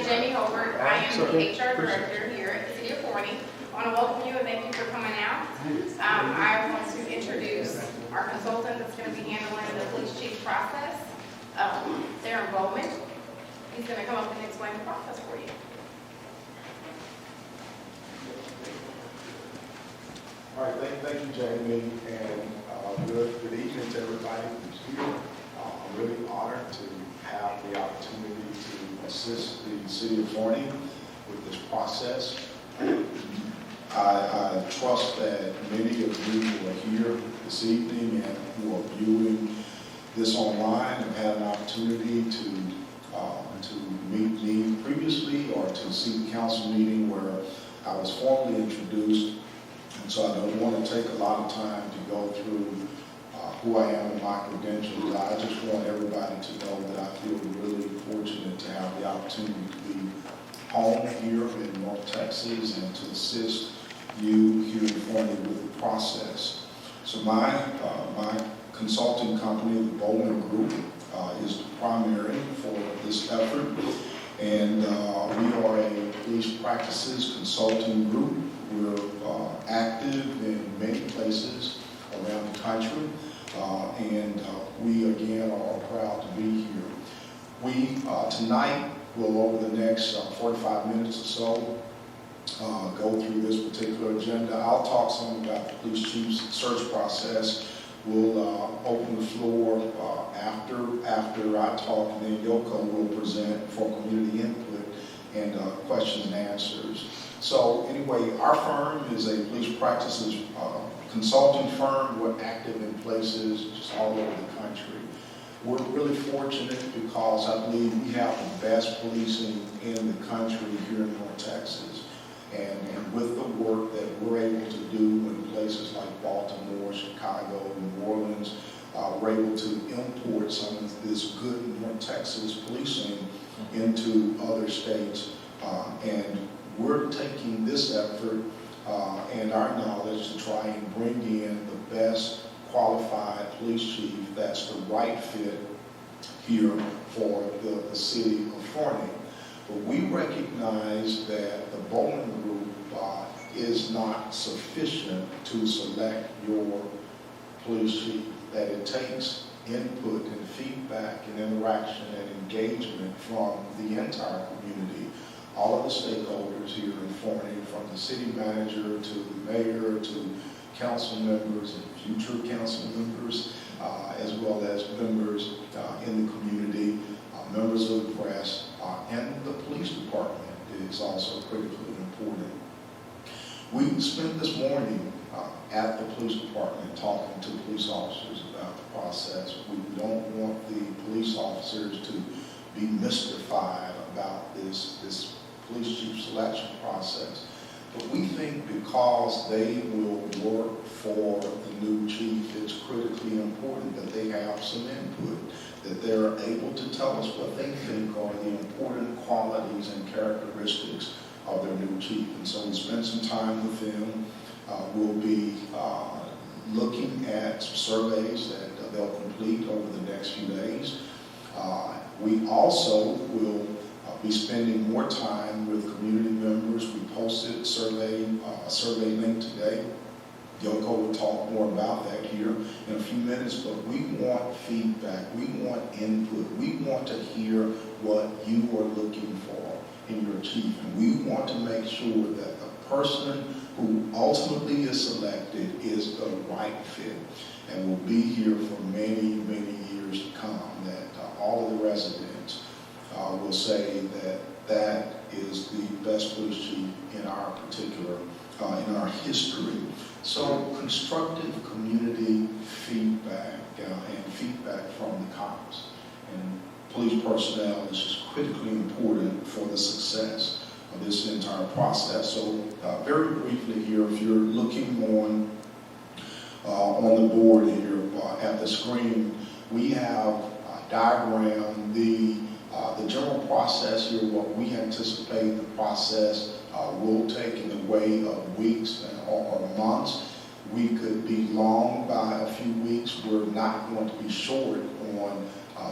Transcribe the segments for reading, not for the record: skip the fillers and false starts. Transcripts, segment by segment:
am Jamie Holberg. I am the HR Director here at the City of Forney. I want to welcome you and thank you for coming out. I want to introduce our consultant that's going to be handling the police chief process, their enrollment. He's going to come up and explain the process for you. All right, thank you, Jamie, and good evening to everybody who's here. I'm really honored to have the opportunity to assist the City of Forney with this process. I trust that many of you who are here this evening and who are viewing this online have had an opportunity to meet me previously or to see the council meeting where I was formally introduced. And so I don't want to take a lot of time to go through who I am and my credentials. I just want everybody to know that I feel really fortunate to have the opportunity to be home here in North Texas and to assist you here in Forney with the process. So my consulting company, the Bowman Group, is the primary for this effort. And we are a police practices consulting group. We're active in many places around the country, and we again are proud to be here. We tonight will, over the next 45 minutes or so, go through this particular agenda. I'll talk some about the police chief's search process. We'll open the floor after I talk, and then Yoko will present for community input and questions and answers. So anyway, our firm is a police practices consulting firm. We're active in places just all over the country. We're really fortunate because I believe we have the best policing in the country here in North Texas. And with the work that we're able to do in places like Baltimore, Chicago, New Orleans, we're able to import some of this good North Texas policing into other states. And we're taking this effort and our knowledge to try and bring in the best qualified police chief that's the right fit here for the city of Forney. But we recognize that the Bowman Group is not sufficient to select your police chief, that it takes input and feedback and interaction and engagement from the entire community, all of the stakeholders here in Forney, from the city manager to the mayor to council members and future council members, as well as members in the community, members of the press, and the police department is also critically important. We spent this morning at the police department talking to police officers about the process. We don't want the police officers to be mystified about this police chief selection process. But we think because they will work for the new chief, it's critically important that they have some input, that they're able to tell us what they think are the important qualities and characteristics of their new chief. And so we spent some time with them. We'll be looking at some surveys that they'll complete over the next few days. We also will be spending more time with community members. We posted a survey link today. Yoko will talk more about that here in a few minutes, but we want feedback, we want input, we want to hear what you are looking for in your chief, and we want to make sure that the person who ultimately is selected is the right fit and will be here for many, many years to come, that all of the residents will say that that is the best police chief in our particular, in our history. So constructive community feedback and feedback from the cops and police personnel is just critically important for the success of this entire process. So very briefly here, if you're looking on the board here at the screen, we have diagrammed the general process here, what we anticipate the process will take in the way of weeks or months. We could be long by a few weeks. We're not going to be short on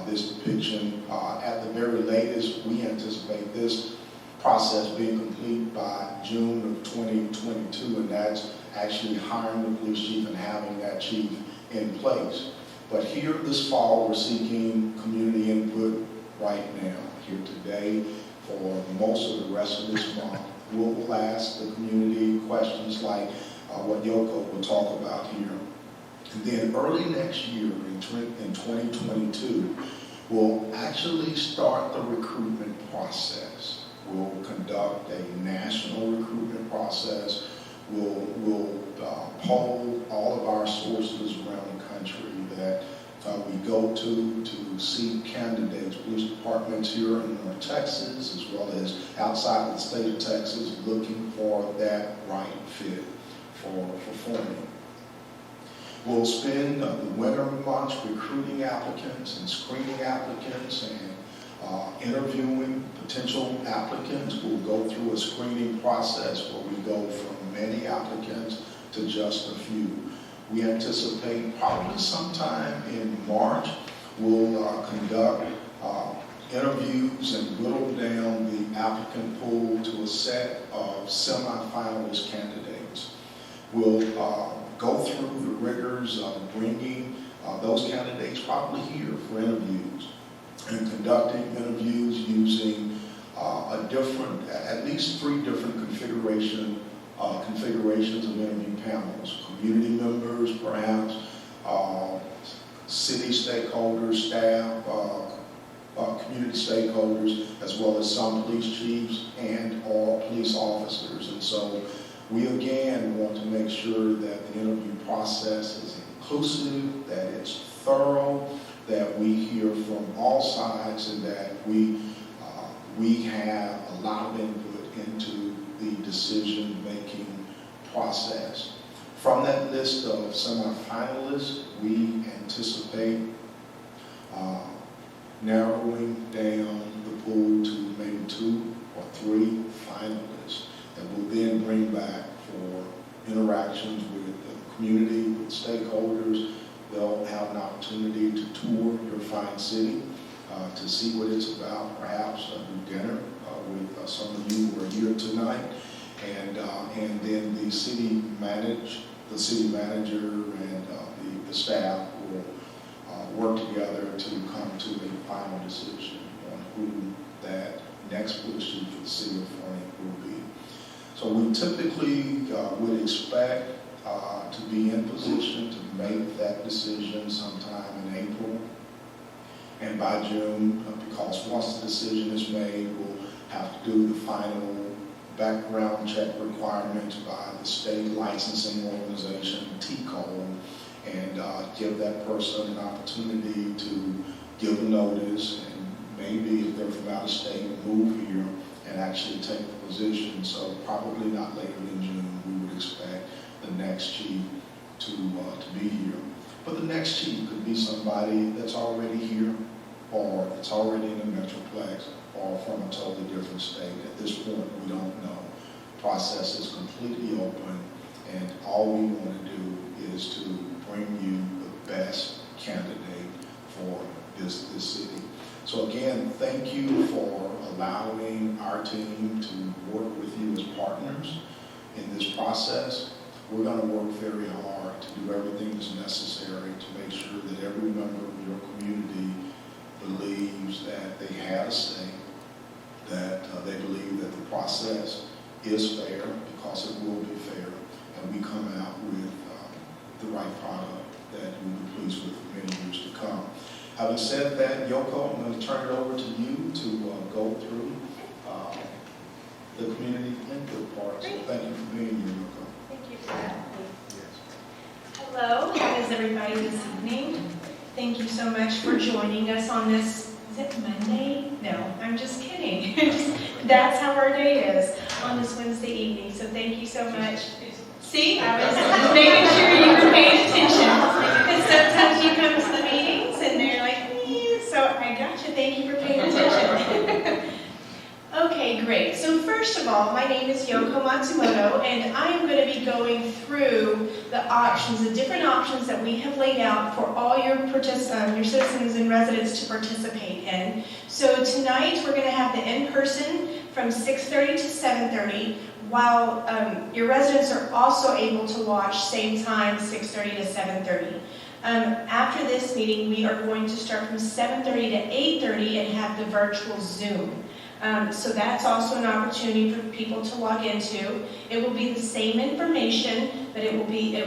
this depiction. At the very latest, we anticipate this process being complete by June of 2022, and that's actually hiring the police chief and having that chief in place. But here this fall, we're seeking community input right now, here today, for most of the rest of this month. We'll ask the community questions like what Yoko will talk about here. And then early next year, in 2022, we'll actually start the recruitment process. We'll conduct a national recruitment process. We'll poll all of our sources around the country that we go to seek candidates, police departments here in North Texas, as well as outside of the state of Texas, looking for that right fit for forming. We'll spend the winter months recruiting applicants and screening applicants and interviewing potential applicants. We'll go through a screening process where we go from many applicants to just a few. We anticipate probably sometime in March, we'll conduct interviews and whittle down the applicant pool to a set of semifinalist candidates. We'll go through the rigors of bringing those candidates probably here for interviews and conducting interviews using at least 3 different configurations of interview panels. Community members, perhaps, city stakeholders, staff, community stakeholders, as well as some police chiefs and or police officers. And so we again want to make sure that the interview process is inclusive, that it's thorough, that we hear from all sides, and that we have a lot of input into the decision-making process. From that list of semifinalists, we anticipate narrowing down the pool to maybe 2 or 3 finalists that we'll then bring back for interactions with the community, with stakeholders. They'll have an opportunity to tour your fine city, to see what it's about, perhaps do dinner with some of you who are here tonight, and then the city manager and the staff will work together to come to a final decision on who that next police chief for the city of Florence will be. So we typically would expect to be in position to make that decision sometime in April. And by June, because once the decision is made, we'll have to do the final background check requirements by the state licensing organization, TCO, and give that person an opportunity to give a notice, and maybe if they're from out of state, move here and actually take the position. So probably not later than June, we would expect the next chief to be here. But the next chief could be somebody that's already here, or that's already in the Metroplex, or from a totally different state. At this point, we don't know. The process is completely open, and all we want to do is to bring you the best candidate for this city. So again, thank you for allowing our team to work with you as partners in this process. We're going to work very hard to do everything that's necessary to make sure that every member of your community believes that they have a say, that they believe that the process is fair, because it will be fair, and we come out with the right product that we will be pleased with for many years to come. Having said that, Yoko, I'm going to turn it over to you to go through the community input part. So thank you for being here, Yoko. Thank you for that. Hello, how is everybody this evening? Thank you so much for joining us on this, is it Monday? No, I'm just kidding. That's how our day is, on this Wednesday evening. So thank you so much. See, I was just making sure you were paying attention. Because sometimes you come to the meetings and they're like, so I got you. Thank you for paying attention. Okay, great. So first of all, my name is Yoko Matsumoto, and I am going to be going through the options, the different options that we have laid out for all your citizens and residents to participate in. So tonight we're going to have the in-person from 6:30 to 7:30, while your residents are also able to watch same time, 6:30 to 7:30. After this meeting, we are going to start from 7:30 to 8:30 and have the virtual Zoom. So that's also an opportunity for people to log into. It will be the same information, but it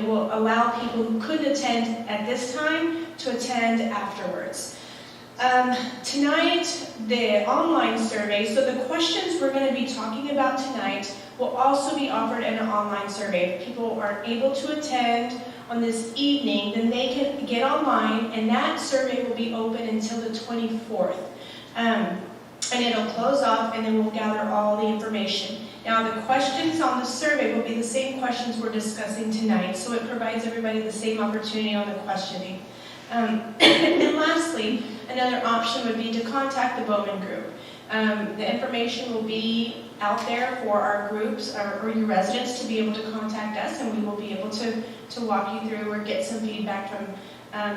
will allow people who couldn't attend at this time to attend afterwards. Tonight, the online survey, so the questions we're going to be talking about tonight will also be offered in an online survey. If people aren't able to attend on this evening, then they can get online, and that survey will be open until the 24th. And it'll close off, and then we'll gather all the information. Now, the questions on the survey will be the same questions we're discussing tonight, so it provides everybody the same opportunity on the questioning. And lastly, another option would be to contact the Bowman Group. The information will be out there for our groups or your residents to be able to contact us, and we will be able to walk you through or get some feedback from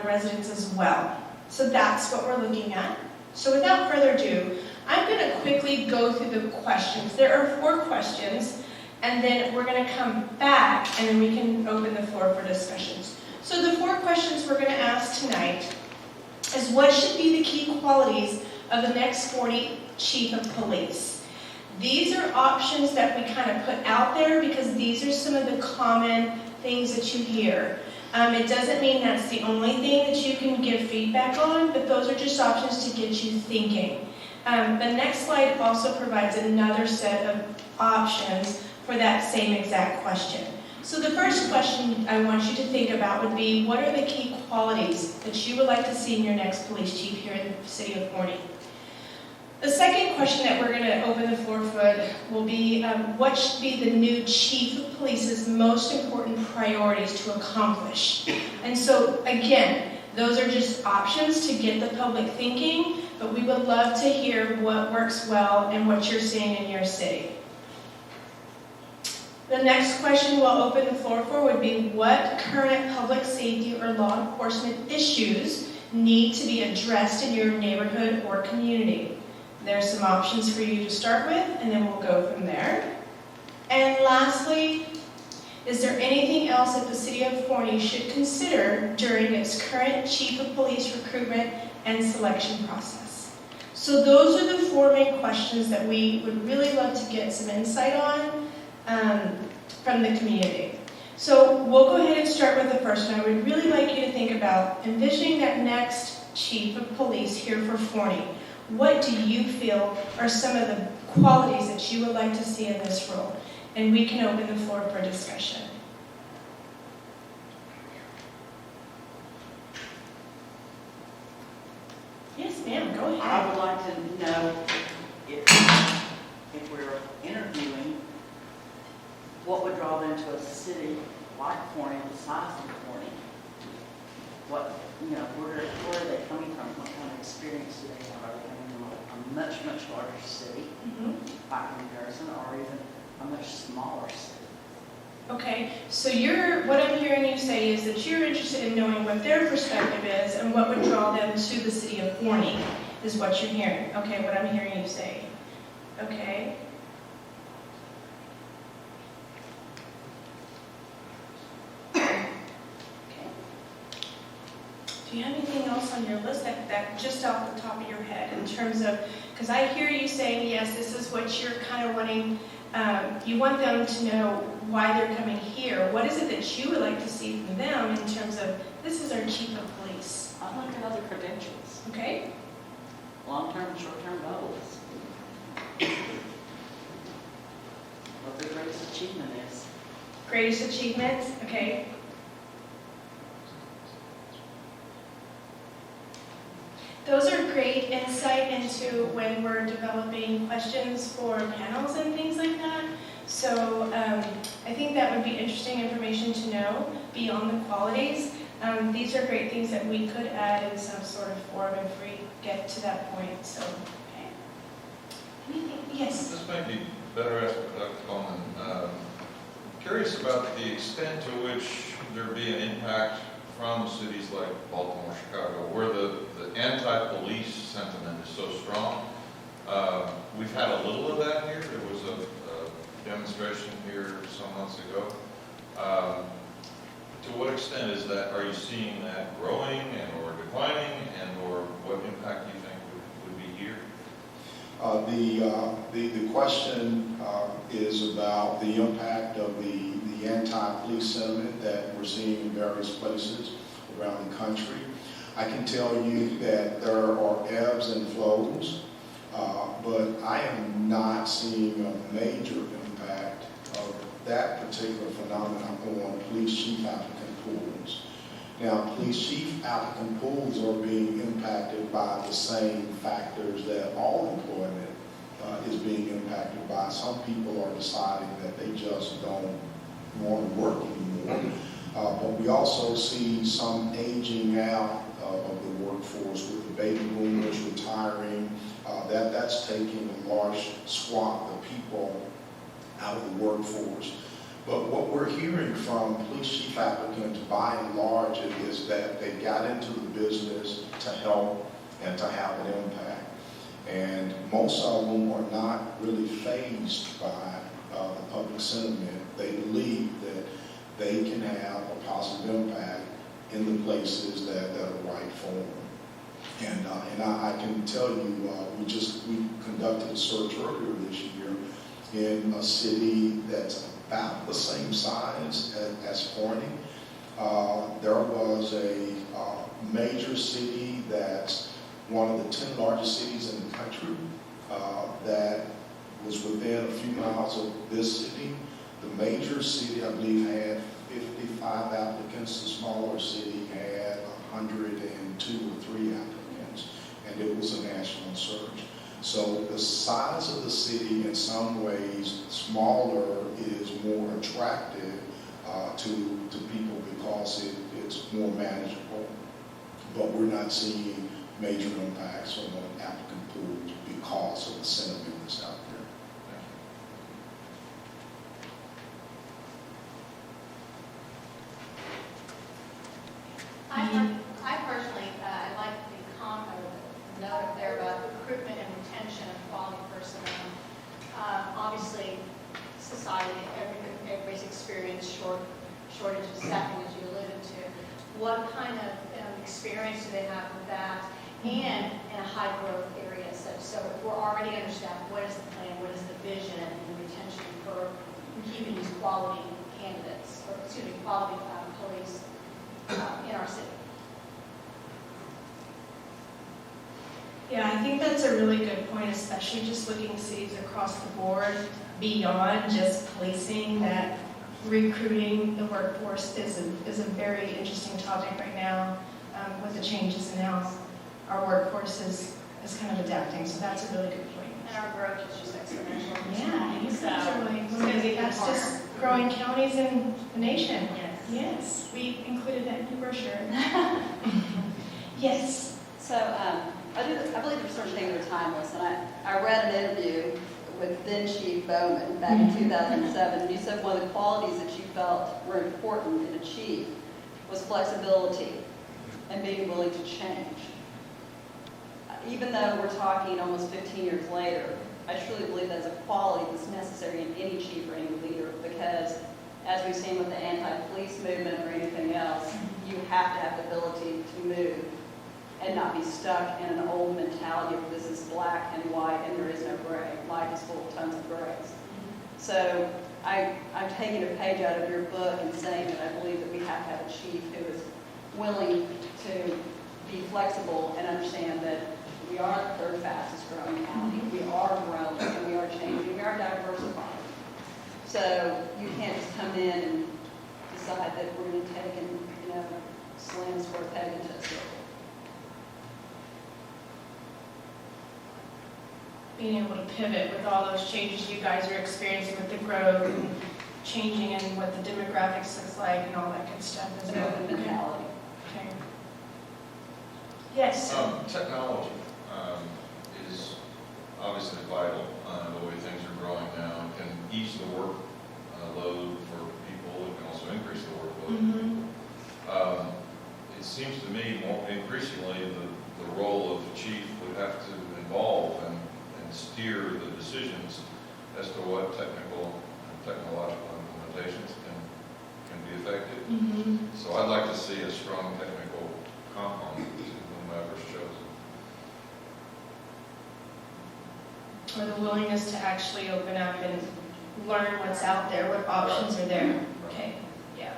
residents as well. So that's what we're looking at. So without further ado, I'm going to quickly go through the questions. There are 4 questions, and then we're going to come back, and then we can open the floor for discussions. So the 4 questions we're going to ask tonight is, what should be the key qualities of the next 40 chief of police? These are options that we kind of put out there because these are some of the common things that you hear. It doesn't mean that's the only thing that you can give feedback on, but those are just options to get you thinking. The next slide also provides another set of options for that same exact question. So the first question I want you to think about would be, what are the key qualities that you would like to see in your next police chief here in the city of Forney? The second question that we're going to open the floor for will be, what should be the new chief of police's most important priorities to accomplish? And so, again, those are just options to get the public thinking, but we would love to hear what works well and what you're seeing in your city. The next question we'll open the floor for would be, what current public safety or law enforcement issues need to be addressed in your neighborhood or community? There's some options for you to start with, and then we'll go from there. And lastly, is there anything else that the city of Forney should consider during its current chief of police recruitment and selection process? So those are the 4 main questions that we would really love to get some insight on from the community. So we'll go ahead and start with the first one. I would really like you to think about envisioning that next chief of police here for Forney. What do you feel are some of the qualities that you would like to see in this role? And we can open the floor for discussion. Yes, ma'am, go ahead. I would like to know if we're interviewing, what would draw them to a city like Forney, the size of Forney? What, where are they coming from? What kind of experience do they have? Are they coming from a much, much larger city by comparison, or even a much smaller city? Okay, so what I'm hearing you say is that you're interested in knowing what their perspective is and what would draw them to the city of Forney, is what you're hearing. Okay, what I'm hearing you say. Okay. Do you have anything else on your list that just off the top of your head in terms of, because I hear you saying, yes, this is what you're kind of wanting, you want them to know why they're coming here. What is it that you would like to see from them in terms of, this is our chief of police? I look at other credentials, Okay? long-term and short-term goals. What their greatest achievement is. Greatest achievements, okay? Those are great insight into when we're developing questions for panels and things like that. So I think that would be interesting information to know beyond the qualities. These are great things that we could add in some sort of form if we get to that point. So, okay. Anything? Yes? This might be better asked by Dr. Coleman. Curious about the extent to which there be an impact from cities like Baltimore, Chicago, where the anti-police sentiment is so strong. We've had a little of that here, demonstration here some months ago. To what extent is that, are you seeing that growing and or declining, and or what impact do you think would be here? The question is about the impact of the anti-police sentiment that we're seeing in various places around the country. I can tell you that there are ebbs and flows, but I am not seeing a major impact of that particular phenomenon on police chief applicant pools. Now, police chief applicant pools are being impacted by the same factors that all employment is being impacted by. Some people are deciding that they just don't want to work anymore. But we also see some aging out of the workforce with the baby boomers retiring. That's taking a large swath of people out of the workforce. But what we're hearing from police chief applicants by and large is that they got into the business to help and to have an impact. And most of them are not really fazed by the public sentiment. They believe that they can have a positive impact in the places that are right for them. And I can tell you, we conducted a search earlier this year in a city that's about the same size as Corning. There was a major city that's one of the 10 largest cities in the country that was within a few miles of this city. The major city, I believe, had 55 applicants. The smaller city had 102 or 3 applicants, and it was a national search. So the size of the city, in some ways, smaller is more attractive to people because it's more manageable. But we're not seeing major impacts on the applicant pool because of the sentiment that's out there. I personally, I like the note there about recruitment and retention of quality personnel. Obviously, society, everybody's experienced shortage of staffing, as you alluded to. What kind of experience do they have with that? And in a high growth area, so if we're already understaffed, what is the plan? What is the vision and retention for keeping these quality candidates, or excuse me, quality police in our city? Yeah, I think that's a really good point, especially just looking at cities across the board beyond just policing, that recruiting the workforce is a very interesting topic right now with the changes in how our workforce is kind of adapting. So that's a really good point. And our growth is just exponential. Yeah, So it's really it's going to be fastest growing counties in the nation. Yes. Yes, we included that in the brochure. Yes. So I believe there's certain things that are timeless, and I read an interview with then Chief Bowman back in 2007, and you said one of the qualities that you felt were important in a chief was flexibility and being willing to change. Even though we're talking almost 15 years later, I truly believe that's a quality that's necessary in any chief or any leader, because as we've seen with the anti-police movement or anything else, you have to have the ability to move and not be stuck in an old mentality of this is black and white and there is no gray. Life is full of tons of grays. So I'm taking a page out of your book and saying that I believe that we have to have a chief who is willing to be flexible and understand that we are the third fastest growing county. We are growing and we are changing. We are diversifying. So you can't just come in and decide that we're going to take and slam square peg into a circle. Being able to pivot with all those changes you guys are experiencing with the growth and changing and what the demographics looks like and all that good stuff as well. The mentality. Okay. Yes. Technology is obviously vital. The way things are growing now, it can ease the work load for people. It can also increase the workload. Mm-hmm. It seems to me more increasingly the role of the chief would have to involve and steer the decisions as to what technical technological implementations can be effective. Mhm. So I'd like to see a strong technical component to whomever's chosen. Or the willingness to actually open up and learn what's out there, what options are there. Okay, yeah.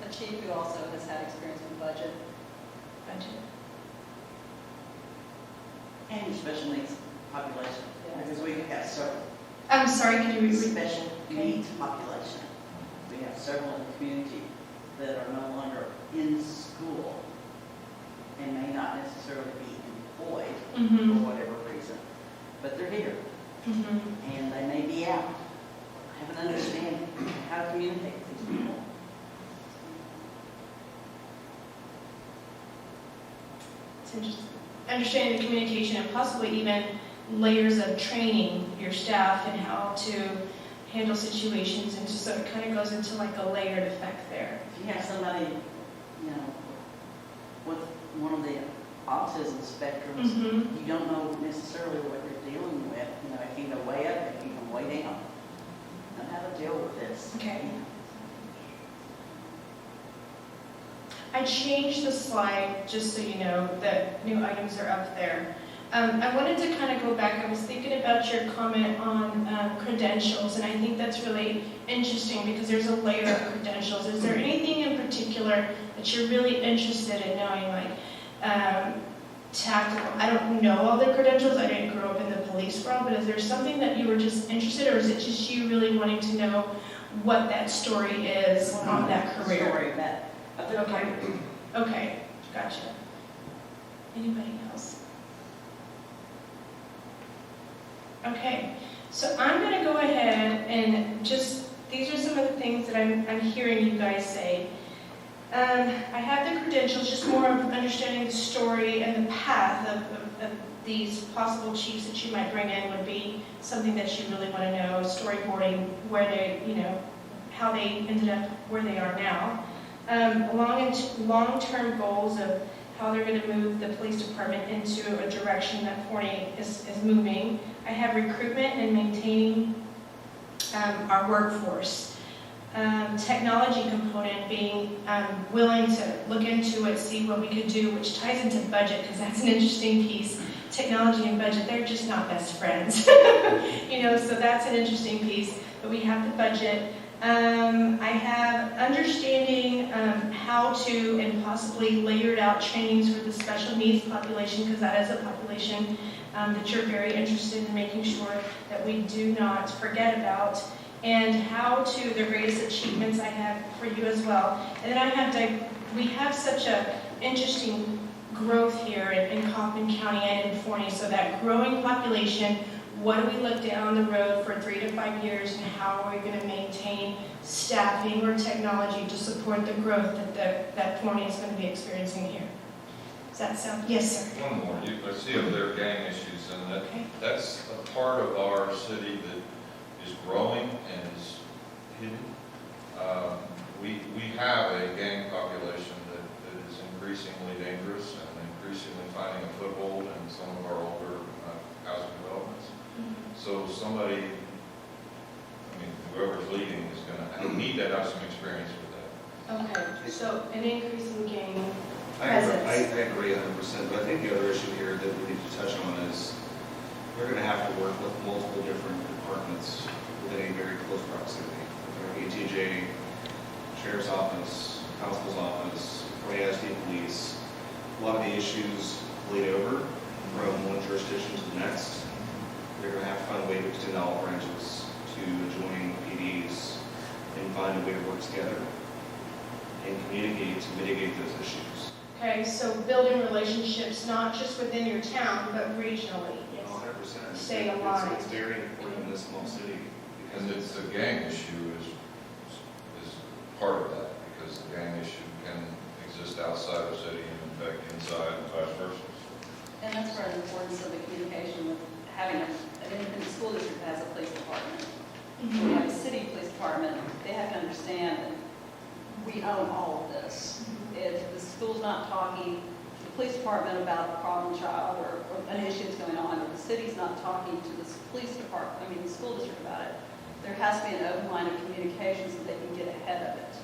A chief who also has had experience with budget. Budget. And special needs population, because we have several. I'm sorry, could you repeat? Special needs population. We have several in the community that are no longer in school and may not necessarily be employed Mm-hmm. for whatever reason, but they're here Mm-hmm. and they may be out. Have an understanding how to communicate with these people. It's interesting. Understanding the communication and possibly even layers of training your staff and how to handle situations, and just so it kind of goes into like a layered effect there. If you have somebody, with one of the autism spectrums, Mm-hmm. you don't know necessarily what you're dealing with. It can go way up, it can go way down. And how to deal with this. Okay. I changed the slide, just so you know, that new items are up there. I wanted to kind of go back. I was thinking about your comment on credentials, and I think that's really interesting because there's a layer of credentials. Is there anything in particular that you're really interested in knowing, like tactical? I don't know all the credentials. I didn't grow up in the police world, but is there something that you were just interested in, or is it just you really wanting to know what that story is on that career? Story of that. Okay. Okay, gotcha. Anybody else? Okay, so I'm going to go ahead and just, these are some of the things that I'm hearing you guys say. I have the credentials, just more of understanding the story and the path of these possible chiefs that you might bring in would be something that you really want to know, storyboarding where they, how they ended up where they are now. Long-term goals of how they're going to move the police department into a direction that Forney is moving. I have recruitment and maintaining our workforce. Technology component, being willing to look into it, see what we could do, which ties into budget, because that's an interesting piece. Technology and budget, they're just not best friends. So that's an interesting piece. But we have the budget. I have understanding how to, and possibly layered out trainings for the special needs population, because that is a population that you're very interested in making sure that we do not forget about, and how to, the greatest achievements I have for you as well. And then we have such a interesting growth here in Kaufman County and in Forney, so that growing population, what do we look down the road for 3 to 5 years, and how are we going to maintain staffing or technology to support the growth that Forney is going to be experiencing here? Does that sound? Yes, sir. One more, I see up there gang issues, and Okay. that's a part of our city that is growing and is hidden. We have a gang population that is increasingly dangerous and increasingly finding a foothold in some of our older housing developments. So somebody, whoever's leading is going to need to have some experience with that. Okay, so an increase in gang I presence. agree 100%, but I think the other issue here that we need to touch on is we're going to have to work with multiple different departments within a very close proximity. Our ATJ, Sheriff's Office, Constable's Office, ISD Police. A lot of the issues bleed over from one jurisdiction to the next. They're going to have to find a way to extend all branches to adjoining PDs and find a way to work together and communicate to mitigate those issues. Okay, so building relationships not just within your town, but regionally. 100%. Stay aligned. It's very important in this small city. And it's the gang issue is part of that, because the gang issue can exist outside the city and affect inside and vice versa. And that's where the importance of the communication with having an independent school district that has a police department. We have a city police department. They have to understand that we own all of this. If the school's not talking, the police department about a problem child or an issue that's going on, or the city's not talking to the police department, the school district about it, there has to be an open line of communication so they can get ahead of it.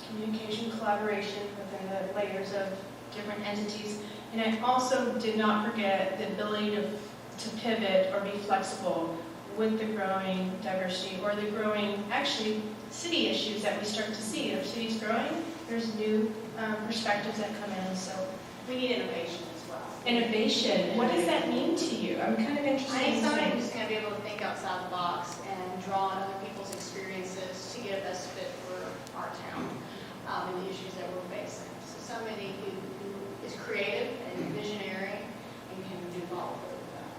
Communication, collaboration within the layers of different entities. And I also did not forget the ability to pivot or be flexible with the growing diversity or the growing, actually, city issues that we start to see. If city's growing, there's new perspectives that come in. So We need innovation as well. innovation, what does that mean to you? I'm kind of interested. I think somebody who's going to be able to think outside the box and draw on other people's experiences to get a best fit for our town and the issues that we're facing. So somebody who is creative and visionary and can do all of that.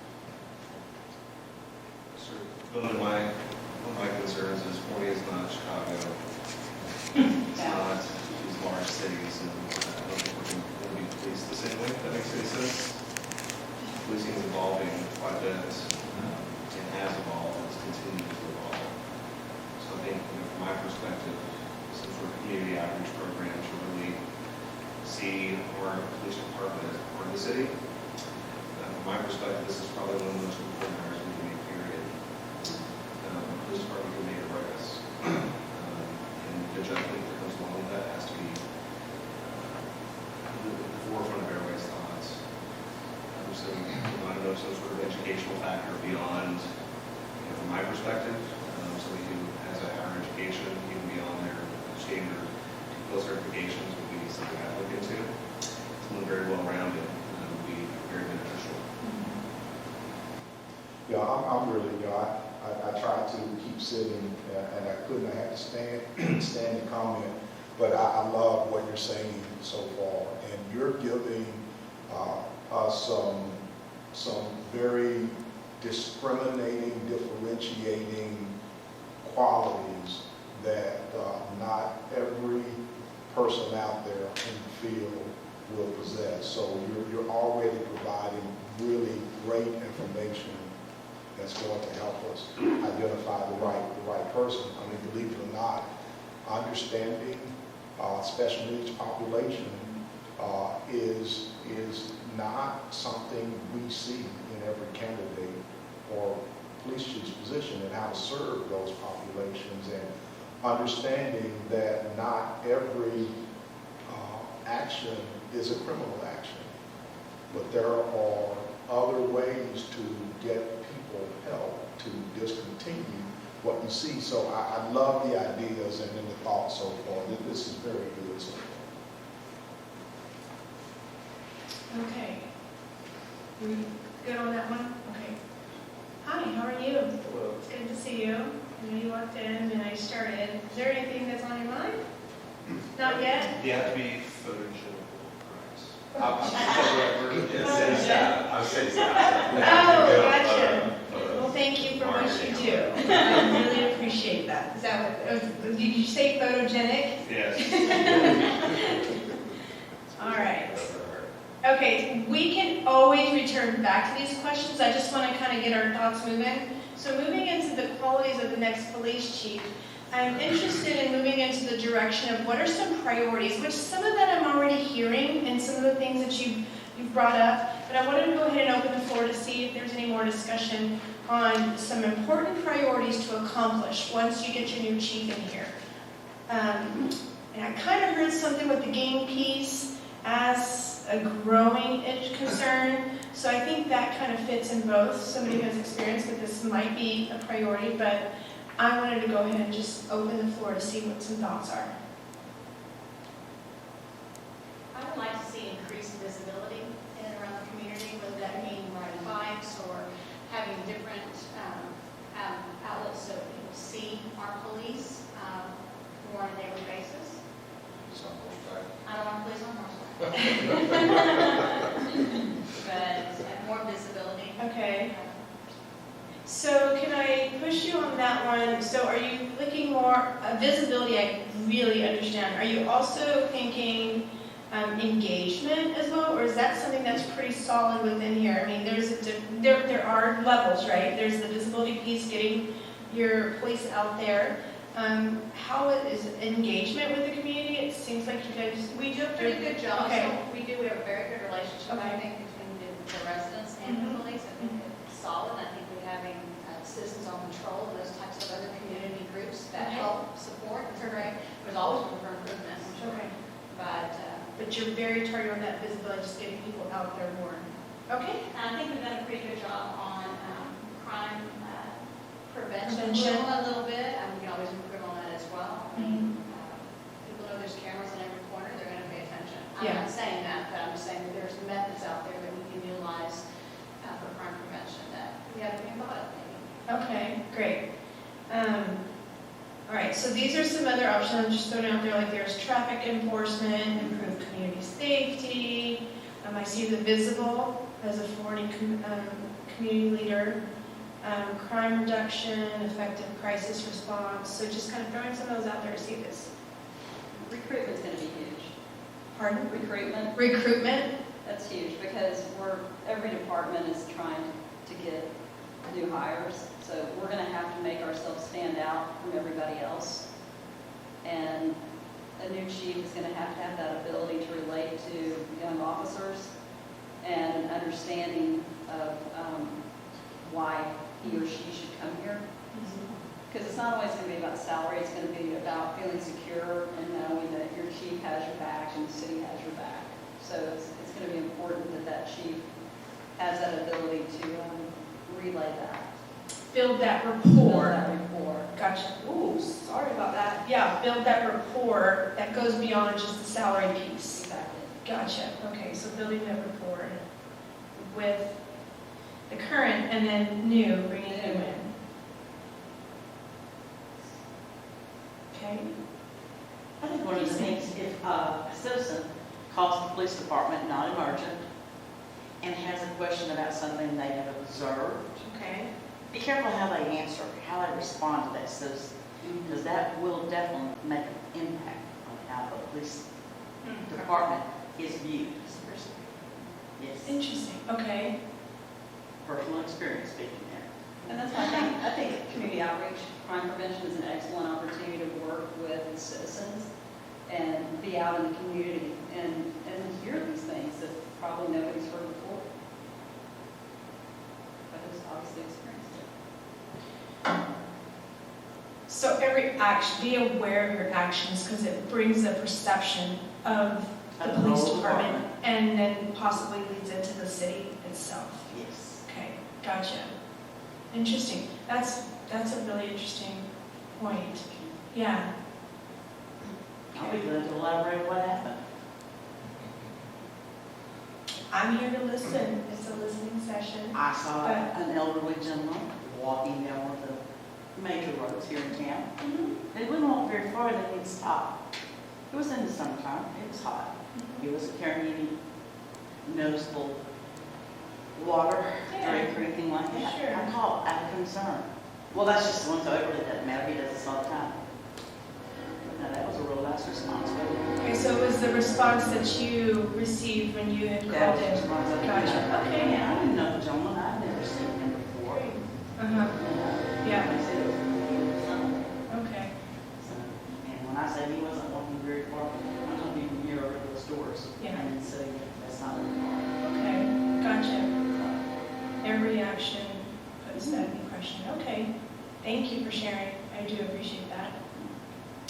One of my concerns is Forney is not Chicago. It's not these large cities, and I don't think we're going to be policed the same way, if that makes any sense. Policing is evolving quite a bit, and has evolved, and it's continuing to evolve. So I think, from my perspective, some sort of community outreach program to really see our police department as part of the city. From my perspective, this is probably one of the most important hires we can make, period. Police department can make or break us. And the judgment that comes along with that has to be at the forefront of everybody's thoughts. So I don't know, some sort of educational factor beyond, from my perspective, somebody who has a higher education, even beyond their standard post certifications would be something I'd look into. Someone very well-rounded would be very beneficial. Yeah, I'm really, I tried to keep sitting, and I couldn't. I had to stand and comment. But I love what you're saying so far, and you're giving us some very discriminating, differentiating qualities that not every person out there in the field will possess. So you're already providing really great information that's going to help us identify the right person. I mean, believe it or not, understanding special needs population is not something we see in every candidate or police chief's position, and how to serve those populations, and understanding that not every action is a criminal action, but there are other ways to get people help to discontinue what you see. So I love the ideas and then the thoughts so far. This is very good so far. Okay. We good on that one? Okay. Hi, how are you? Hello. It's good to see you. I know you walked in and I started. Is there anything that's on your mind? Not yet? You have to be photogenic. Oh, gotcha. Well, thank you for what you do. I really appreciate that. Is that what, did you say photogenic? Yes. All right. Okay, we can always return back to these questions. I just want to kind of get our thoughts moving. So moving into the qualities of the next police chief, I'm interested in moving into the direction of what are some priorities, which some of that I'm already hearing and some of the things that you've brought up, but I wanted to go ahead and open the floor to see if there's any more discussion on some important priorities to accomplish once you get your new chief in here. And I kind of heard something with the game piece as a growing concern, so I think that kind of fits in both. Somebody who has experience that this might be a priority, but I wanted to go ahead and just open the floor to see what some thoughts are. I would like to see increased visibility in and around the community, whether that mean riding bikes or having different outlets so people see our police more on a daily basis. It's on horseback. I don't want police on horseback. But more visibility. Okay. So can I push you on that one? So are you looking more, visibility I really understand. Are you also thinking engagement as well, or is that something that's pretty solid within here? I mean, there are levels, right? There's the visibility piece, getting your police out there. How is engagement with the community? It seems like you guys. We do a pretty good job. Okay. So we have a very good relationship, I Okay. think, between the residents and the Mhm. police. I think it's solid. I think we're having citizens on patrol and those types of other community groups that Okay. help support. It's great. There's always room for improvement, I'm sure. Okay. But But you're very targeted on that visibility, just getting people out there more. Okay. I think we've done a pretty good job on crime prevention Prevention. a little bit. We can always improve on that as well. I mean, people know there's cameras in every corner, they're going to pay attention. I'm Yeah. not saying that, but I'm just saying that there's methods out there that we can utilize for crime prevention that we haven't even thought of maybe. Okay, great. All right, so these are some other options I'm just throwing out there, like there's traffic enforcement, improved community safety. I see the visible as a community leader, crime reduction, effective crisis response. So just kind of throwing some of those out there to see this. Recruitment's gonna be huge. Pardon? Recruitment, Recruitment? that's huge because every department is trying to get new hires. So we're gonna have to make ourselves stand out from everybody else. And a new chief is gonna have that ability to relate to young officers and an understanding of why he or she should come here. Because it's not always going to be about salary, it's going to be about feeling secure and knowing that your chief has your back and the city has your back. So it's going to be important that chief has that ability to relay that. Build that Build rapport. that rapport. Gotcha. Ooh, sorry about that. Yeah, build that rapport that goes beyond just the salary piece. Exactly. Gotcha. Okay, so building that rapport with the current and then new, bringing new in. Okay. I think one of the things, if a citizen calls the police department, not emergent, and has a question about something they have observed, Okay. be careful how they answer, how they respond to that citizen, because that will definitely make an impact on how the police department is viewed. Yes, Interesting. Okay. personal experience speaking there. And that's why I think community outreach, crime prevention is an excellent opportunity to work with citizens and be out in the community and hear these things that probably nobody's heard before. But who's obviously experienced it. So every action, be aware of your actions because it brings a perception of the Of the police whole department department. and then possibly leads into the city itself. Yes. Okay, gotcha. Interesting. That's a really interesting point. Yeah. I'll be glad to elaborate what happened. I'm here to listen. It's a listening session. I saw But- an elderly gentleman walking down one of the major roads here in town. They wouldn't walk very far, then he'd stop. It was in the summertime, it was hot. He wasn't carrying any noticeable water, Yeah. drink, or anything like that. Sure. I called out of concern. Well, that's just the one so it doesn't matter, he does this all the time. But no, that was a real nice response, but Okay, so it was the response that you received when you had that called was the in? response I got. Gotcha. Okay, Yeah, I didn't know the gentleman, I'd never seen him before. Uh-huh. Yeah. I said it was something. Okay. So, and when I say he wasn't walking very far, I'm talking near over those doors. Yeah. And so that's not very far. Okay, gotcha. Every action puts that impression. Okay, thank you for sharing. I do appreciate that.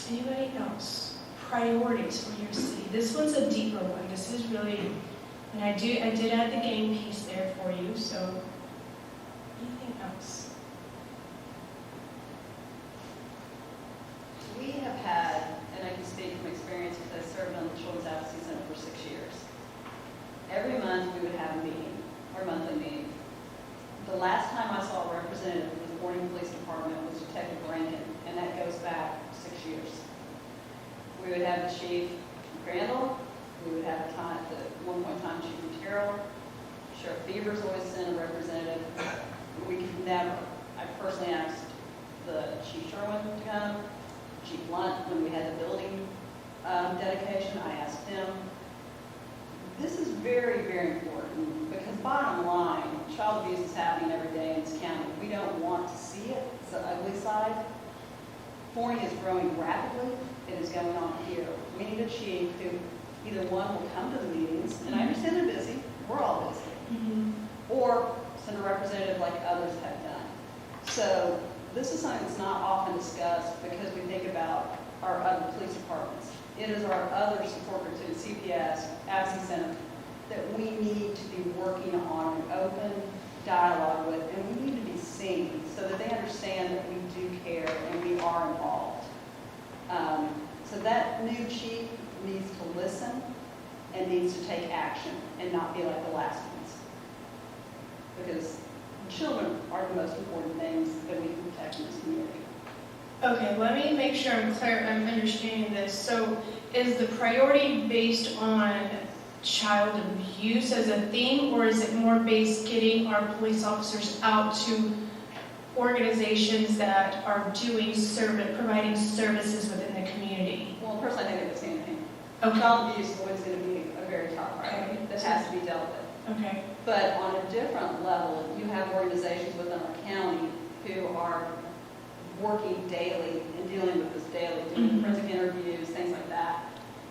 Anybody else? Priorities for your city. This one's a deeper one. This is really, and I did add the game piece there for you, so anything else? We have had, and I can speak from experience because I served on the Children's Advocacy Center for 6 years. Every month we would have a meeting, our monthly meeting. The last time I saw a representative from the Corning Police Department was Detective Rankin, and that goes back 6 years. We would have the Chief Crandall, we would have at one point in time Chief Otero, Sheriff Beavers always sent a representative. We could never, I personally asked the Chief Sherwin to come, Chief Lunt, when we had the building dedication, I asked him. This is very, very important because bottom line, child abuse is happening every day in this county. We don't want to see it. It's the ugly side. Forney is growing rapidly. It is going on here. We need a chief who either one will come to the meetings, and I understand they're busy, we're all busy, or send a representative like others have done. So this is something that's not often discussed because we think about our other police departments. It is our other support groups, it is CPS, ABSI Center, that we need to be working on an open dialogue with, and we need to be seen so that they understand that we do care and we are involved. So that new chief needs to listen and needs to take action and not be like the last ones. Because children are the most important things that we can protect in this community. Okay, let me make sure I'm clear, I'm understanding this. So is the priority based on child abuse as a theme, or is it more based getting our police officers out to organizations that are doing providing services within the community? Well, personally, I think they're the same thing. Okay. Child abuse is always going to be a very top priority Okay. that has to be dealt with. Okay. But on a different level, you have organizations within our county who are working daily and dealing with this daily, doing forensic interviews, things like that.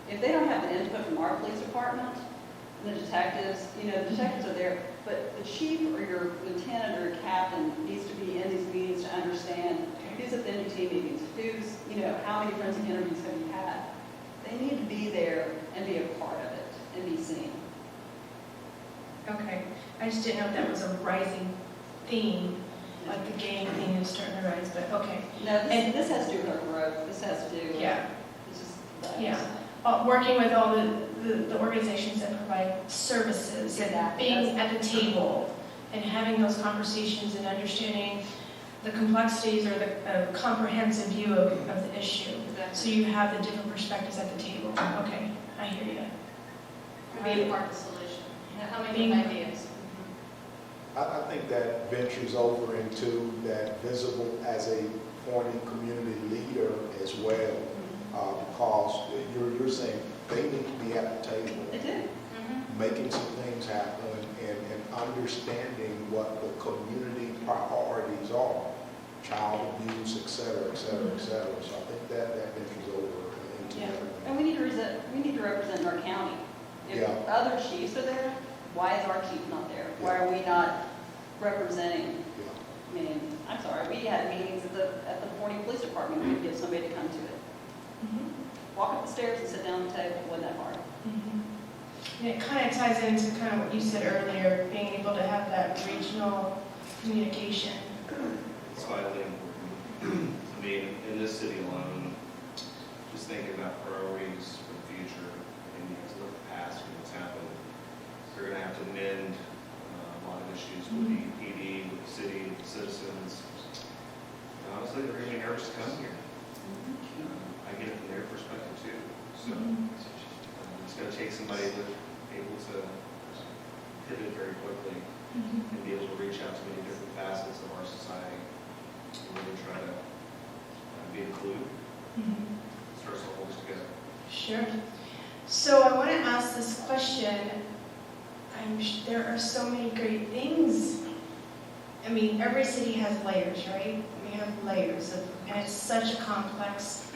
If they don't have the input from our police department, the detectives, the detectives are there, but the chief or your lieutenant or your captain needs to be in these meetings to understand who's at the NUT meetings, who's, how many forensic interviews have you had. They need to be there and be a part of it and be seen. Okay. I just didn't know if that was a rising theme, like the gang thing is starting to rise, but okay. No, this has to do with our growth. This has to do with, Yeah. it's just, Yeah. Working with all the organizations that provide services and Exactly. being at the table and having those conversations and understanding the complexities or the comprehensive view of the issue. So you have the different perspectives at the table. Okay, I hear you. Being part of the solution, coming Being- with ideas. I think that ventures over into that visible as a Forney community leader as well, because you're saying they need to be at the table, They do. making some things happen and understanding what the community priorities are, child abuse, et cetera, et cetera, et cetera. So I think that ventures over into Yeah. everything. And we need to represent our county. If Yeah. other chiefs are there, why is our chief not there? Why are we not representing? Yeah. I mean, I'm sorry, we had meetings at the Forney Police Department, we could get somebody to come to it. Walk up the stairs and sit down at the table, it wasn't that hard. And it kind of ties into kind of what you said earlier, being able to have that regional communication. It's vitally important. I mean, in this city alone, just thinking about priorities for the future, and you have to look at the past and what's happened. We're going to have to mend a lot of issues with the PD, with the city, with the citizens. And honestly, they're going to be nervous to come here. I get it from their perspective too. So it's going to take somebody that's able to pivot very quickly and be able to reach out to many different facets of our society and really try to be included. Start to hold us together. Sure. So I want to ask this question. There are so many great things. I mean, every city has layers, right? We have layers and it's such a complex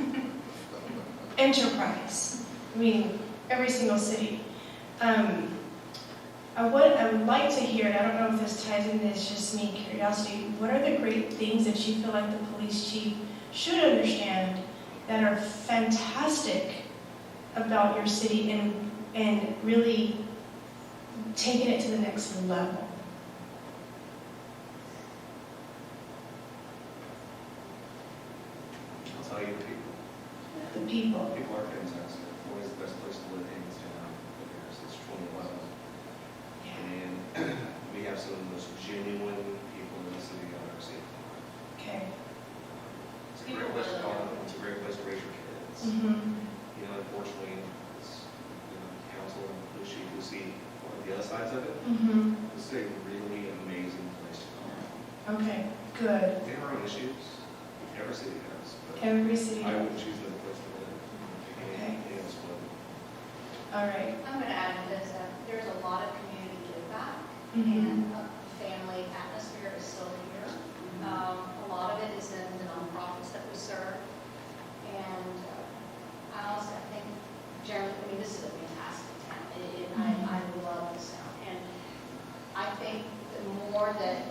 enterprise. I mean, every single city. I would like to hear, and I don't know if this ties into, it's just me, curiosity, what are the great things that you feel like the police chief should understand that are fantastic about your city and really taking it to the next level? I'll tell you the people. The people. People are fantastic. Always the best place to live hands down since 2011. And we have some of the most genuine people in the city I've ever seen. Okay. It's a great place to call them. It's a great place to raise your kids. Unfortunately, it's, council and the police chief who see one of the other sides of it. This is a really amazing place to call. Okay, good. They have our own issues. Every city has. But Every city. I wouldn't choose another place to live. Okay. Anything else would. All right. I'm going to add to this that there's a lot of community give back, Mhm. and a family atmosphere is still here. A lot of it is in the nonprofits that we serve. forward that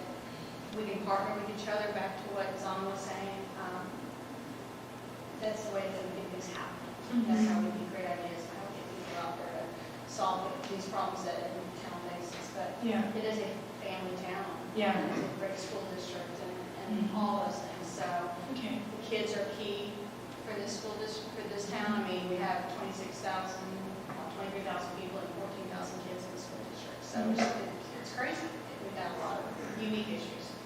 we can partner with each other, back to what Zon was saying. That's the way that we get things happen. That's how we can create ideas, and how we get people out there to solve these problems that every town faces. But Yeah, it is a family town. Yeah. And it's a great school district and all those things. So okay. the kids are key for this school district, for this town. I mean, we have 23,000 people and 14,000 kids in the school district. So it's crazy. We've got a lot of unique issues.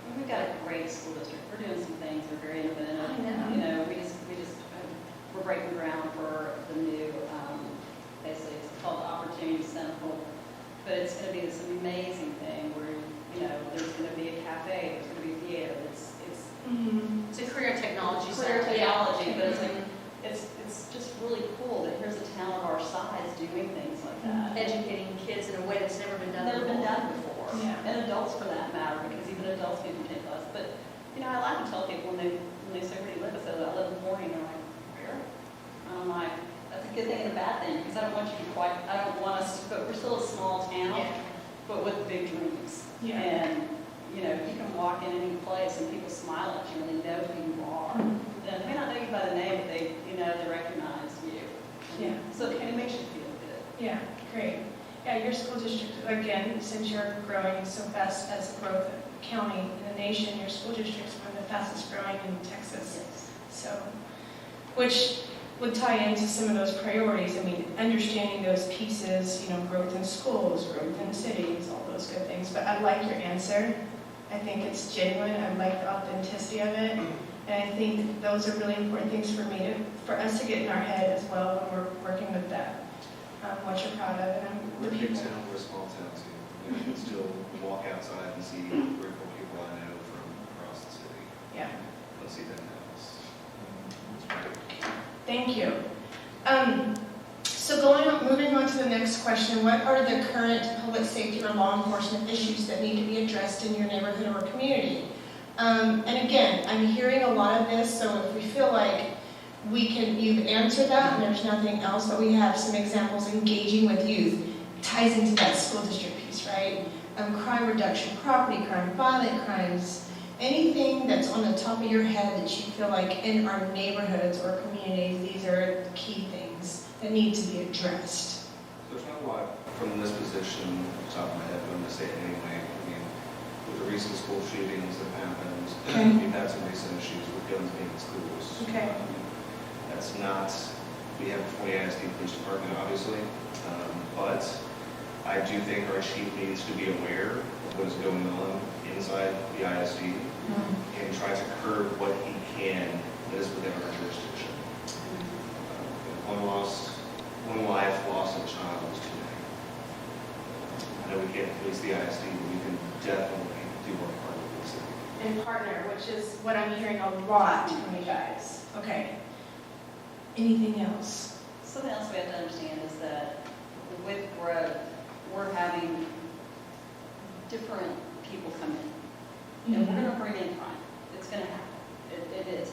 And we've got a great school district. We're doing some things. We're very innovative. I know. You know, we're breaking ground for the new, basically it's called Opportunity Central. But it's going to be this amazing thing where, you know, there's going to be a cafe, there's going to be theater. It's It's a career technology clear center. technology, but it's like, it's just really cool that here's a town of our size doing things like that. Educating kids in a way that's never been done Never been before. done before. Yeah. And adults for that matter, because even adults can take us. But, you know, I like to tell people when they say, where do you live? I say, I live in Florida. And they're like, where? And I'm like, that's a good thing and a bad thing, because I don't want you to I don't want us, but we're still a small town, Yeah. but with big dreams. Yeah. And, you know, you can walk in any place and people smile at you and they know who you are. And they may not know you by the name, but they, you know, they recognize you. Yeah. So it makes you feel good. Yeah, great. Yeah, your school district, again, since you're growing so fast as a growth county in the nation, your school district is one of the fastest growing in Texas. Yes. So, which would tie into some of those priorities. I mean, understanding those pieces, you know, growth in schools, growth in cities, all those good things. But I like your answer. I think it's genuine. I like the authenticity of it. And I think those are really important things for us to get in our head as well when we're working with that. What you're proud of, and We're the a big people. town, we're a small town too. You can still walk outside and see 3 or 4 people I know from across the city. Yeah, Let's see that house. It's great. thank you. So moving on to the next question, what are the current public safety or law enforcement issues that need to be addressed in your neighborhood or community? And again, I'm hearing a lot of this, so if we feel like you've answered that and there's nothing else, but we have some examples engaging with youth, ties into that school district piece, right? Crime reduction, property crime, violent crimes, anything that's on the top of your head that you feel like in our neighborhoods or communities, these are key things that need to be addressed. There's not a lot from this position, off the top of my head, but I'm going to say it anyway. I mean, with the recent school shootings that happened, Okay. we've had some recent issues with guns being in schools. Okay. That's not, we have a 40 ISD police department, obviously, but I do think our chief needs to be aware of what is going on inside the ISD and try to curb what he can that is within our jurisdiction. One life lost of a child is too many. I know we can't police the ISD, but we can definitely do our part with the city. And partner, which is what I'm hearing a lot from you guys. Okay. Anything else? Something else we have to understand is that with growth, we're having different people come in. And we're going to bring in crime. It's going to happen. It is.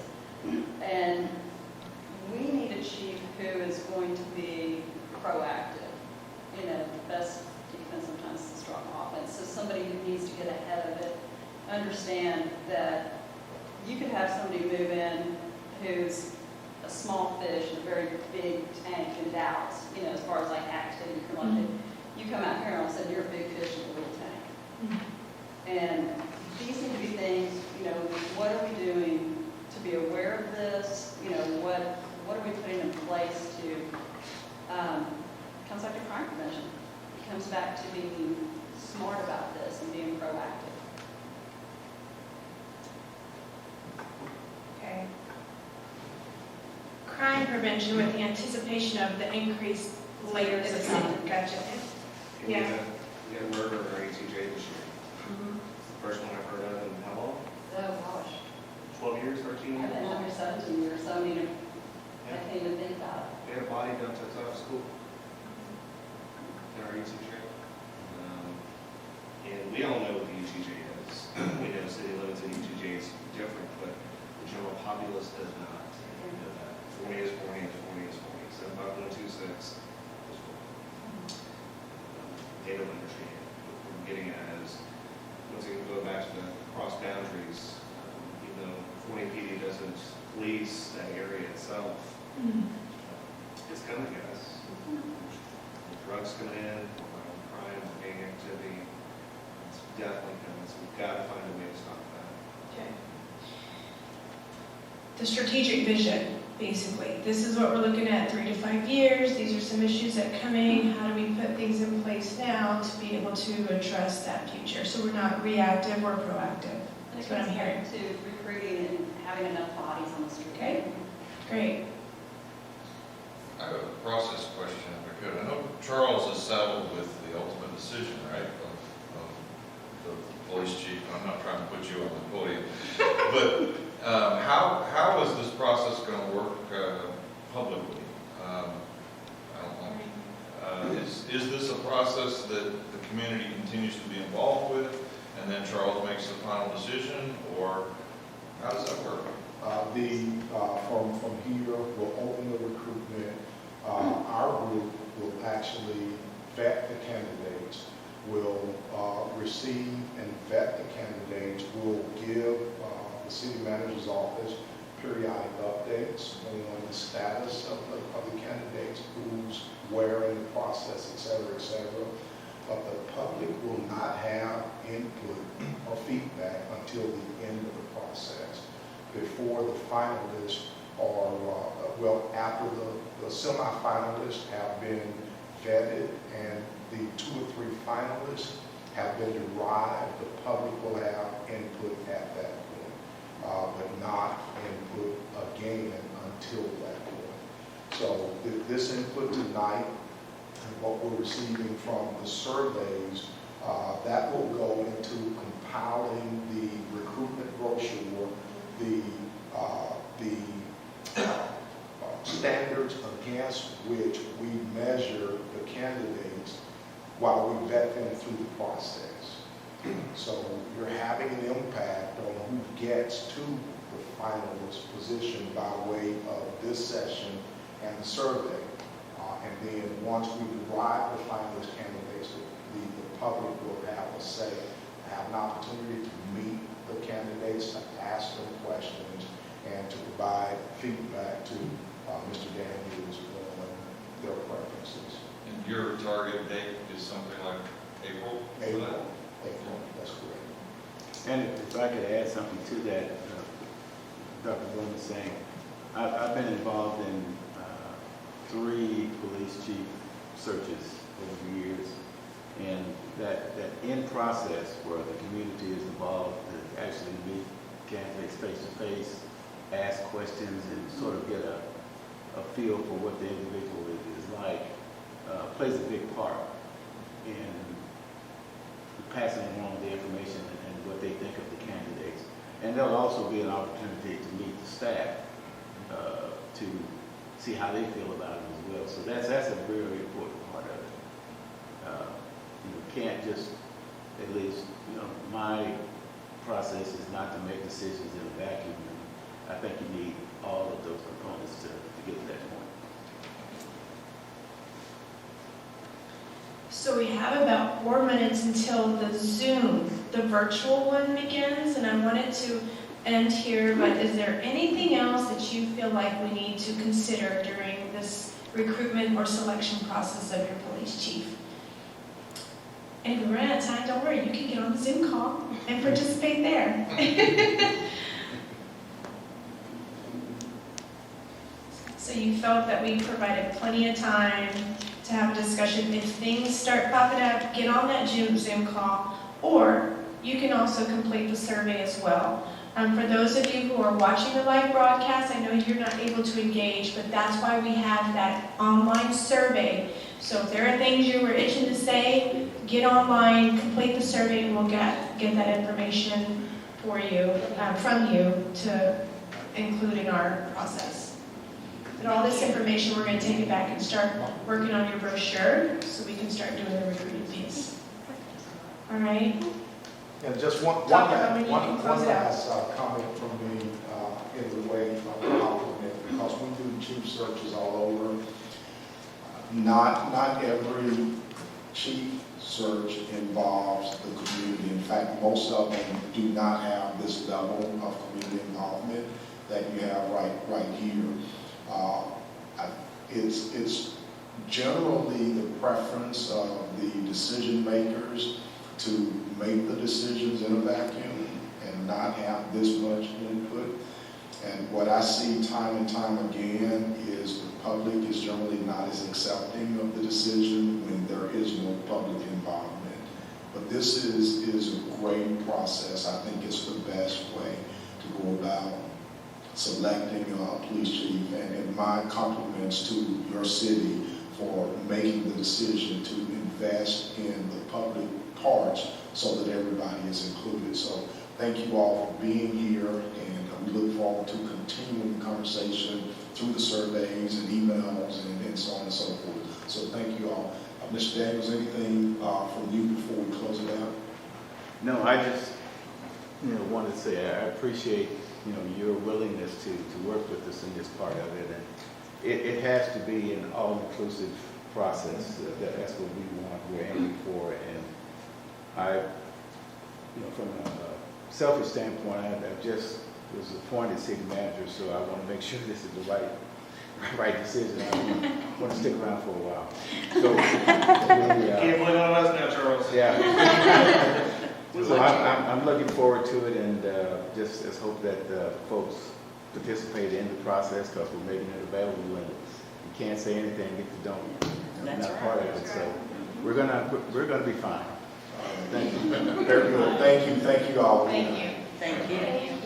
And we need a chief who is going to be proactive. You know, the best defense sometimes is a strong offense. So somebody who needs to get ahead of it, understand that you could have somebody move in who's a small fish in a very big tank in Dallas, you know, as far as like activity, you come out here and all of a sudden you're a big fish in a little tank. And these need to be things, you know, what are we doing to be aware of this? You know, what are we putting in place to, comes back to crime prevention. It comes back to being smart about this and being proactive. Okay. Crime prevention with the anticipation of the increased layers of crime. Gotcha. And Yeah. we had a murder in our ATJ this year. It's the first one I've heard of in how long? Oh, gosh. 12 years, 13 I've years? been under 17 years, so I mean, I can't even think about it. They had a body dumped outside of school in our ETJ. And we all know what the ETJ is. We know city limits and ETJ is different, but the general populace does not know that. 40 is 40 is 40 is 40. 75126 is 40. They don't understand. What we're getting at is, Forney PD doesn't police that area itself, it's gonna get us. Drugs coming in, crime, gang activity, it's definitely coming, so we've got to find a way to stop that. Okay. The strategic vision, basically. This is what we're looking at 3 to 5 years. These are some issues that are coming. How do we put things in place now to be able to address that future? So we're not reactive, we're proactive. That's what I'm hearing. To recruiting and having enough bodies on the street. Okay. Great. I have a process question, if I could. I know Charles is saddled with the ultimate decision, right, of the police chief. I'm not trying to put you on the podium. But how is this process going to work publicly? I don't know. Is this a process that the community continues to be involved with, and then Charles makes the final decision, or how does that work? From here, we'll open the recruitment. Our group will actually vet the candidates, will receive and vet the candidates, will give the city manager's office periodic updates on the status of the candidates, who's where in the process, et cetera, et cetera. But the public will not have input or feedback until the end of the process, before the finalists are, after the semifinalists have been vetted and the 2 or 3 finalists have been derived, the public will have input at that point, but not input again until that point. So this input tonight and what we're receiving from the surveys, that will go into compiling the recruitment brochure, the standards against which we measure the candidates while we vet them through the process. So you're having an impact on who gets to the finalist position by way of this session and the survey. And then once we derive the finalist candidates, the public will have a say, have an opportunity to meet the candidates, to ask them questions, and to provide feedback to Mr. Daniels on their preferences. And your target date is something like April? April, that's correct. And if I could add something to that, Dr. Bloom is saying, I've been involved in 3 police chief searches over the years, and that in process where the community is involved to actually meet candidates face to face, ask questions, and sort of get a feel for what the individual is like, plays a big part in passing along the information and what they think of the candidates. And there'll also be an opportunity to meet the staff to see how they feel about it as well. So that's a very important part of it. You can't just, at least, my process is not to make decisions in a vacuum. I think you need all of those components to get to that point. So we have about 4 minutes until the Zoom, the virtual one begins, and I wanted to end here, but is there anything else that you feel like we need to consider during this recruitment or selection process of your police chief? And if we run out of time, don't worry, you can get on the Zoom call and participate there. So you felt that we provided plenty of time to have a discussion. If things start popping up, get on that Zoom call, or you can also complete the survey as well. For those of you who are watching the live broadcast, I know you're not able to engage, but that's why we have that online survey. So if there are things you were itching to say, get online, complete the survey, and we'll get that information for you, from you, to include in our process. But all this information, we're going to take it back and start working on your brochure so we can start doing the recruiting piece. All right? And just one Dr. Bowman, you can close it out. last comment from me in the way of compliment, because we do chief searches all over. Not every chief search involves the community. In fact, most of them do not have this level of community involvement that you have right here. It's generally the preference of the decision makers to make the decisions in a vacuum and not have this much input. And what I see time and time again is the public is generally not as accepting of the decision when there is no public involvement. But this is a great process. I think it's the best way to go about selecting a police chief. And my compliments to your city for making the decision to invest in the public parts so that everybody is included. So thank you all for being here, and we look forward to continuing the conversation through the surveys and emails and so on and so forth. So thank you all. Mr. Daniels, anything from you before we close it out? No, I just, wanted to say I appreciate, your willingness to work with us in this part of it. And it has to be an all-inclusive process. That's what we want, we're aiming for. And I, from a selfish standpoint, I just was appointed city manager, so I want to make sure this is the right decision. I want to stick around for a while. So, Can't blame on us now, Charles. Yeah. So I'm looking forward to it, and just hope that folks participate in the process, because we're making it available, and you can't say anything if you don't. You're not part of it. So we're gonna be fine. Thank you. Very good. Thank you all. Thank you. Thank you.